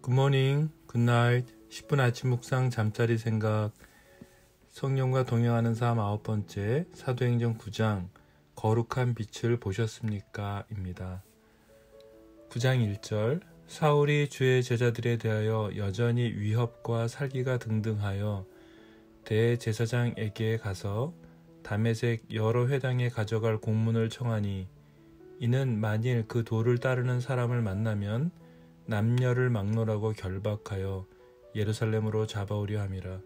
굿모닝, 굿나잇, 10분 아침 묵상 잠자리 생각. 성령과 동행하는 삶 9번째, 사도행전 9장 거룩한 빛을 보셨습니까? 입니다. 9장 1절, 사울이 주의 제자들에 대하여 여전히 위협과 살기가 등등하여 대제사장에게 가서 다메섹 여러 회당에 가져갈 공문을 청하니, 이는 만일 그 도를 따르는 사람을 만나면 남녀를 막론하고 결박하여 예루살렘으로 잡아오려 함이라.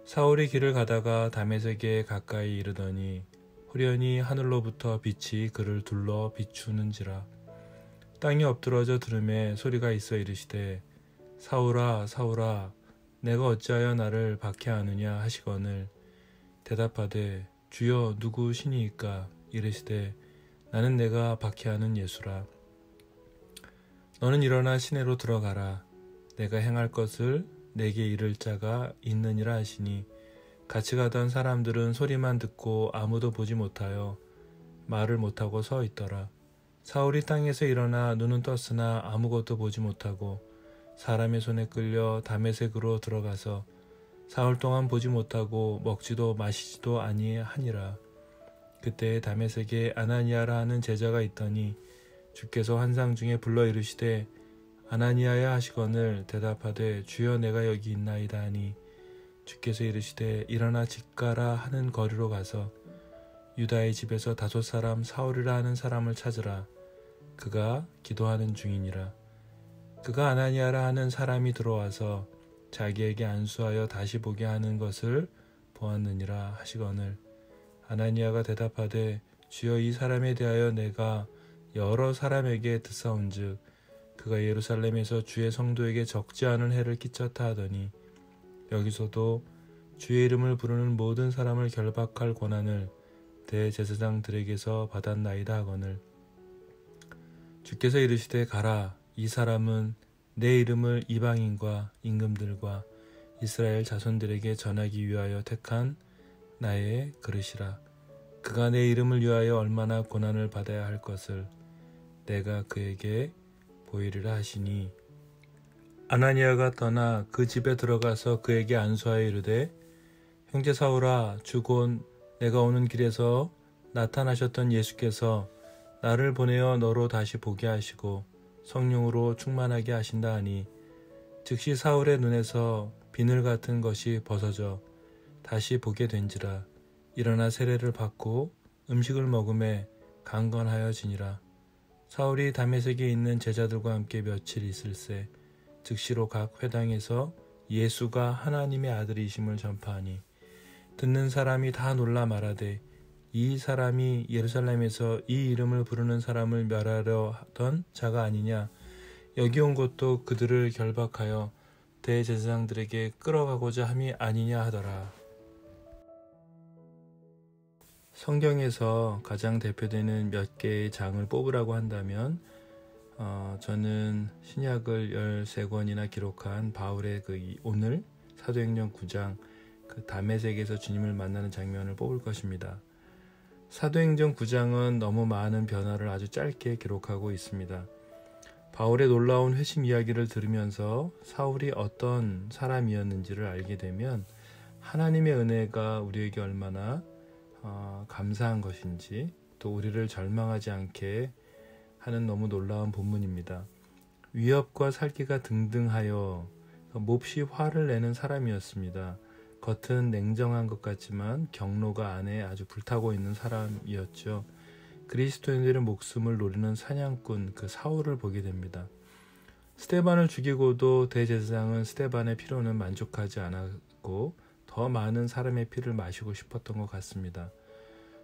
사울이 길을 가다가 다메섹에 가까이 이르더니 후련히 하늘로부터 빛이 그를 둘러 비추는지라. 땅이 엎드러져 들음에 소리가 있어 이르시되, 사울아 사울아, 내가 어찌하여 나를 박해하느냐 하시거늘, 대답하되, 주여 누구시니이까? 이르시되, 나는 내가 박해하는 예수라. 너는 일어나 시내로 들어가라. 내가 행할 것을 내게 이를 자가 있느니라 하시니, 같이 가던 사람들은 소리만 듣고 아무도 보지 못하여 말을 못하고 서 있더라. 사울이 땅에서 일어나 눈은 떴으나 아무것도 보지 못하고 사람의 손에 끌려 다메섹으로 들어가서 사흘 동안 보지 못하고 먹지도 마시지도 아니하니라. 그때 다메섹에 아나니아라 하는 제자가 있더니 주께서 환상 중에 불러 이르시되, 아나니아야 하시거늘, 대답하되, 주여 내가 여기 있나이다 하니, 주께서 이르시되, 일어나 집 가라 하는 거리로 가서 유다의 집에서 5 사울이라 하는 사람을 찾으라. 그가 기도하는 중이니라. 그가 아나니아라 하는 사람이 들어와서 자기에게 안수하여 다시 보게 하는 것을 보았느니라 하시거늘, 아나니아가 대답하되, 주여 이 사람에 대하여 내가 여러 사람에게 듣사온즉 그가 예루살렘에서 주의 성도에게 적지 않은 해를 끼쳤다 하더니, 여기서도 주의 이름을 부르는 모든 사람을 결박할 권한을 대제사장들에게서 받았나이다 하거늘, 주께서 이르시되 가라. 이 사람은 내 이름을 이방인과 임금들과 이스라엘 자손들에게 전하기 위하여 택한 나의 그릇이라. 그가 내 이름을 위하여 얼마나 고난을 받아야 할 것을 내가 그에게 보이리라 하시니, 아나니아가 떠나 그 집에 들어가서 그에게 안수하여 이르되, 형제 사울아, 주 곧 내가 오는 길에서 나타나셨던 예수께서 나를 보내어 너로 다시 보게 하시고 성령으로 충만하게 하신다 하니, 즉시 사울의 눈에서 비늘 같은 것이 벗어져 다시 보게 된지라. 일어나 세례를 받고 음식을 먹음에 강건하여지니라. 사울이 다메섹에 있는 제자들과 함께 며칠 있을새 즉시로 각 회당에서 예수가 하나님의 아들이심을 전파하니, 듣는 사람이 다 놀라 말하되, 이 사람이 예루살렘에서 이 이름을 부르는 사람을 멸하려 하던 자가 아니냐. 여기 온 것도 그들을 결박하여 대제사장들에게 끌어가고자 함이 아니냐 하더라. 성경에서 가장 대표되는 몇 개의 장을 뽑으라고 한다면 저는 신약을 13권이나 기록한 바울의 오늘 사도행전 9장 그 다메섹에서 주님을 만나는 장면을 뽑을 것입니다. 사도행전 9장은 너무 많은 변화를 아주 짧게 기록하고 있습니다. 바울의 놀라운 회심 이야기를 들으면서 사울이 어떤 사람이었는지를 알게 되면 하나님의 은혜가 우리에게 얼마나 감사한 것인지, 또 우리를 절망하지 않게 하는 너무 놀라운 본문입니다. 위협과 살기가 등등하여 몹시 화를 내는 사람이었습니다. 겉은 냉정한 것 같지만 경로가 안에 아주 불타고 있는 사람이었죠. 그리스도인들의 목숨을 노리는 사냥꾼 그 사울을 보게 됩니다. 스데반을 죽이고도 대제사장은 스데반의 피로는 만족하지 않았고 더 많은 사람의 피를 마시고 싶었던 것 같습니다.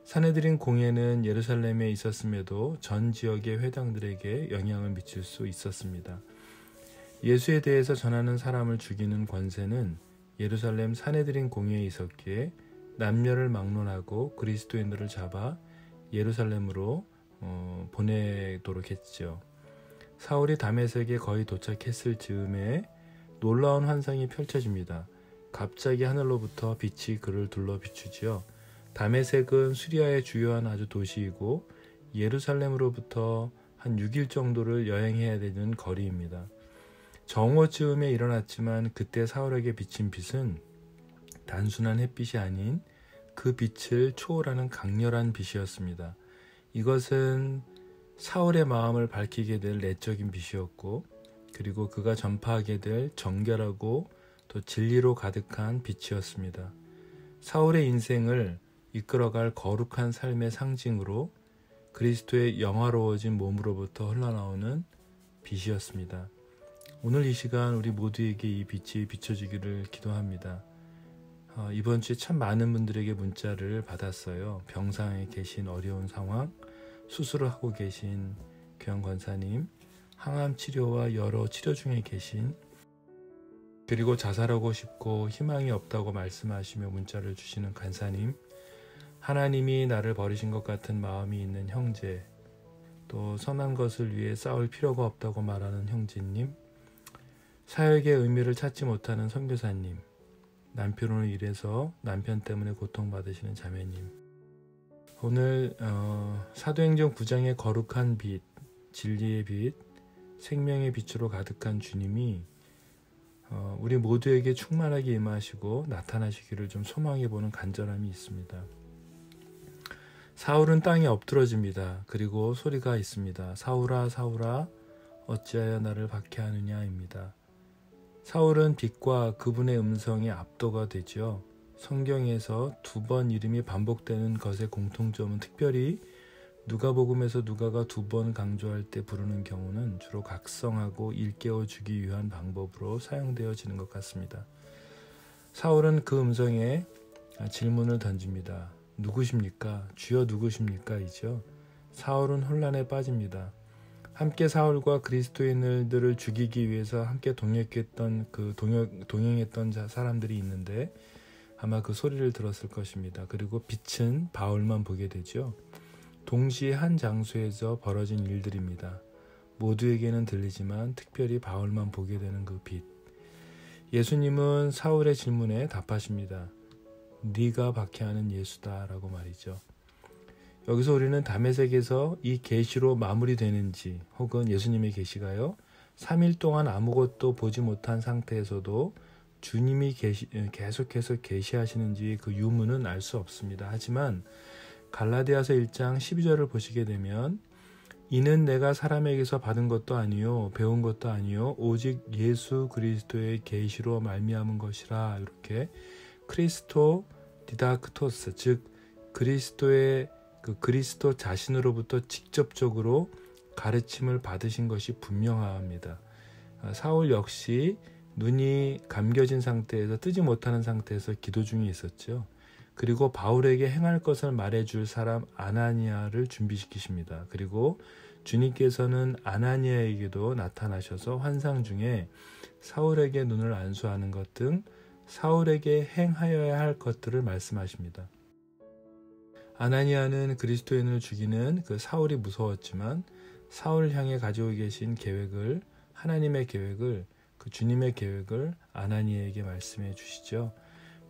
사내들인 공예는 예루살렘에 있었음에도 전 지역의 회당들에게 영향을 미칠 수 있었습니다. 예수에 대해서 전하는 사람을 죽이는 권세는 예루살렘 사내들인 공예에 있었기에 남녀를 막론하고 그리스도인들을 잡아 예루살렘으로 보내도록 했죠. 사울이 다메섹에 거의 도착했을 즈음에 놀라운 환상이 펼쳐집니다. 갑자기 하늘로부터 빛이 그를 둘러 비추지요. 다메섹은 시리아의 주요한 아주 도시이고 예루살렘으로부터 한 6일 정도를 여행해야 되는 거리입니다. 정오쯤에 일어났지만 그때 사울에게 비친 빛은 단순한 햇빛이 아닌 그 빛을 초월하는 강렬한 빛이었습니다. 이것은 사울의 마음을 밝히게 될 내적인 빛이었고, 그리고 그가 전파하게 될 정결하고 또 진리로 가득한 빛이었습니다. 사울의 인생을 이끌어갈 거룩한 삶의 상징으로 그리스도의 영화로워진 몸으로부터 흘러나오는 빛이었습니다. 오늘 이 시간 우리 모두에게 이 빛이 비춰지기를 기도합니다. 이번 주에 참 많은 분들에게 문자를 받았어요. 병상에 계신 어려운 상황, 수술을 하고 계신 교양 권사님, 항암 치료와 여러 치료 중에 계신, 그리고 자살하고 싶고 희망이 없다고 말씀하시며 문자를 주시는 간사님, 하나님이 나를 버리신 것 같은 마음이 있는 형제, 또 선한 것을 위해 싸울 필요가 없다고 말하는 형제님, 사역의 의미를 찾지 못하는 선교사님, 남편으로 일해서 남편 때문에 고통받으시는 자매님, 오늘 사도행전 9장의 거룩한 빛, 진리의 빛, 생명의 빛으로 가득한 주님이 우리 모두에게 충만하게 임하시고 나타나시기를 좀 소망해보는 간절함이 있습니다. 사울은 땅에 엎드러집니다. 그리고 소리가 있습니다. 사울아 사울아 어찌하여 나를 박해하느냐입니다. 사울은 빛과 그분의 음성에 압도가 되죠. 성경에서 2번 이름이 반복되는 것의 공통점은 특별히 누가복음에서 누가가 2번 강조할 때 부르는 경우는 주로 각성하고 일깨워주기 위한 방법으로 사용되어지는 것 같습니다. 사울은 그 음성에 질문을 던집니다. 누구십니까? 주여 누구십니까? 이죠. 사울은 혼란에 빠집니다. 함께 사울과 그리스도인들을 죽이기 위해서 함께 동행했던 사람들이 있는데 아마 그 소리를 들었을 것입니다. 그리고 빛은 바울만 보게 되죠. 동시에 한 장소에서 벌어진 일들입니다. 모두에게는 들리지만 특별히 바울만 보게 되는 그 빛. 예수님은 사울의 질문에 답하십니다. 네가 박해하는 예수다 라고 말이죠. 여기서 우리는 다메섹에서 이 계시로 마무리되는지, 혹은 예수님의 계시가요 3일 동안 아무것도 보지 못한 상태에서도 주님이 계속해서 계시하시는지 그 유무는 알 수 없습니다. 하지만 갈라디아서 1장 12절을 보시게 되면 이는 내가 사람에게서 받은 것도 아니요 배운 것도 아니요 오직 예수 그리스도의 계시로 말미암은 것이라, 이렇게 크리스토 디다크토스, 즉 그리스도 자신으로부터 직접적으로 가르침을 받으신 것이 분명합니다. 사울 역시 눈이 감겨진 상태에서, 뜨지 못하는 상태에서 기도 중에 있었죠. 그리고 바울에게 행할 것을 말해줄 사람 아나니아를 준비시키십니다. 그리고 주님께서는 아나니아에게도 나타나셔서 환상 중에 사울에게 눈을 안수하는 것 등 사울에게 행하여야 할 것들을 말씀하십니다. 아나니아는 그리스도인을 죽이는 그 사울이 무서웠지만 사울을 향해 가지고 계신 계획을, 하나님의 계획을, 그 주님의 계획을 아나니아에게 말씀해 주시죠.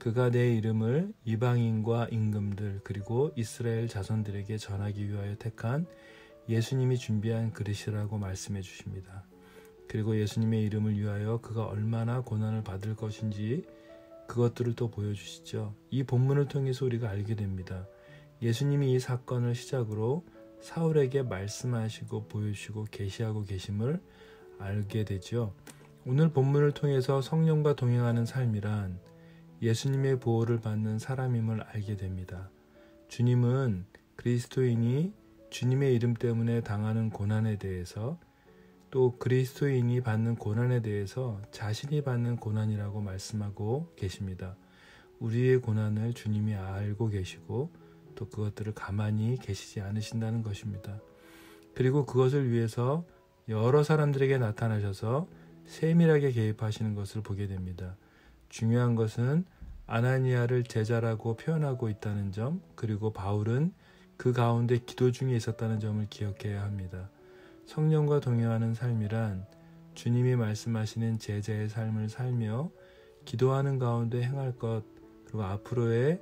그가 내 이름을 이방인과 임금들 그리고 이스라엘 자손들에게 전하기 위하여 택한 예수님이 준비한 그릇이라고 말씀해 주십니다. 그리고 예수님의 이름을 위하여 그가 얼마나 고난을 받을 것인지 그것들을 또 보여주시죠. 이 본문을 통해서 우리가 알게 됩니다. 예수님이 이 사건을 시작으로 사울에게 말씀하시고 보여주시고 계시하고 계심을 알게 되죠. 오늘 본문을 통해서 성령과 동행하는 삶이란 예수님의 보호를 받는 사람임을 알게 됩니다. 주님은 그리스도인이 주님의 이름 때문에 당하는 고난에 대해서, 또 그리스도인이 받는 고난에 대해서 자신이 받는 고난이라고 말씀하고 계십니다. 우리의 고난을 주님이 알고 계시고 또 그것들을 가만히 계시지 않으신다는 것입니다. 그리고 그것을 위해서 여러 사람들에게 나타나셔서 세밀하게 개입하시는 것을 보게 됩니다. 중요한 것은 아나니아를 제자라고 표현하고 있다는 점, 그리고 바울은 그 가운데 기도 중에 있었다는 점을 기억해야 합니다. 성령과 동행하는 삶이란 주님이 말씀하시는 제자의 삶을 살며 기도하는 가운데 행할 것, 그리고 앞으로의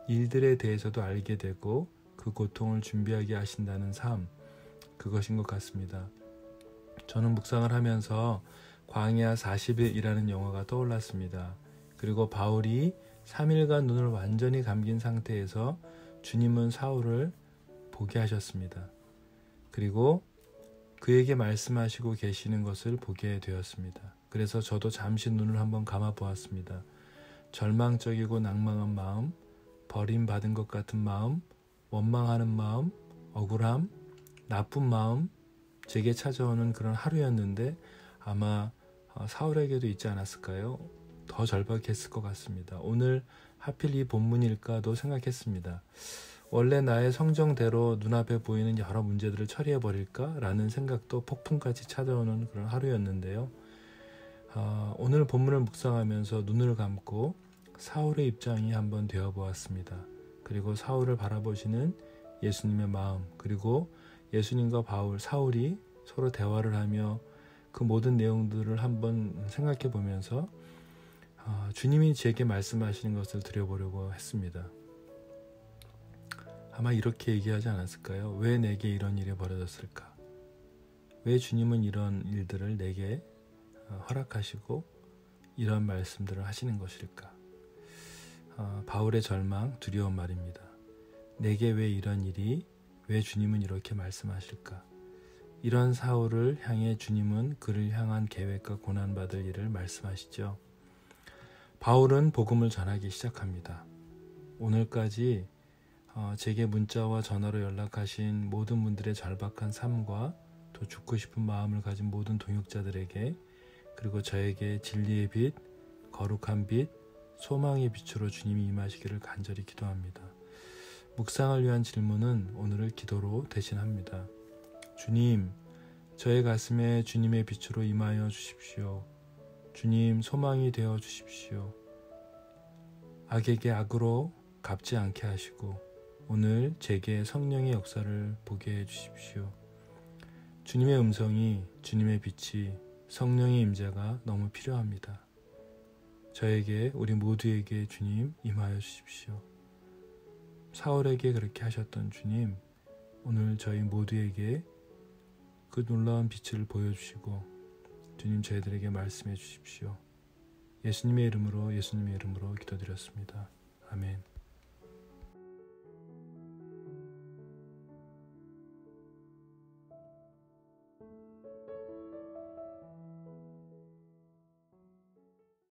일들에 대해서도 알게 되고 그 고통을 준비하게 하신다는 삶, 그것인 것 같습니다. 저는 묵상을 하면서 광야 40일이라는 영화가 떠올랐습니다. 그리고 바울이 3일간 눈을 완전히 감긴 상태에서 주님은 사울을 보게 하셨습니다. 그리고 그에게 말씀하시고 계시는 것을 보게 되었습니다. 그래서 저도 잠시 눈을 한번 감아 보았습니다. 절망적이고 낭망한 마음, 버림받은 것 같은 마음, 원망하는 마음, 억울함, 나쁜 마음, 제게 찾아오는 그런 하루였는데 아마 사울에게도 있지 않았을까요? 더 절박했을 것 같습니다. 오늘 하필 이 본문일까도 생각했습니다. 원래 나의 성정대로 눈앞에 보이는 여러 문제들을 처리해버릴까라는 생각도 폭풍같이 찾아오는 그런 하루였는데요. 오늘 본문을 묵상하면서 눈을 감고 사울의 입장이 한번 되어보았습니다. 그리고 사울을 바라보시는 예수님의 마음, 그리고 예수님과 사울이 서로 대화를 하며 그 모든 내용들을 한번 생각해 보면서 주님이 제게 말씀하시는 것을 드려보려고 했습니다. 아마 이렇게 얘기하지 않았을까요? 왜 내게 이런 일이 벌어졌을까? 왜 주님은 이런 일들을 내게 허락하시고 이런 말씀들을 하시는 것일까? 바울의 절망, 두려운 말입니다. 내게 왜 이런 일이, 왜 주님은 이렇게 말씀하실까? 이런 사울을 향해 주님은 그를 향한 계획과 고난받을 일을 말씀하시죠. 바울은 복음을 전하기 시작합니다. 오늘까지 제게 문자와 전화로 연락하신 모든 분들의 절박한 삶과 또 죽고 싶은 마음을 가진 모든 동역자들에게, 그리고 저에게 진리의 빛, 거룩한 빛, 소망의 빛으로 주님이 임하시기를 간절히 기도합니다. 묵상을 위한 질문은 오늘을 기도로 대신합니다. 주님, 저의 가슴에 주님의 빛으로 임하여 주십시오. 주님, 소망이 되어 주십시오. 악에게 악으로 갚지 않게 하시고 오늘 제게 성령의 역사를 보게 해 주십시오. 주님의 음성이, 주님의 빛이, 성령의 임재가 너무 필요합니다. 저에게, 우리 모두에게 주님 임하여 주십시오. 사울에게 그렇게 하셨던 주님, 오늘 저희 모두에게 그 놀라운 빛을 보여주시고 주님 저희들에게 말씀해 주십시오. 예수님의 이름으로 기도드렸습니다. 아멘.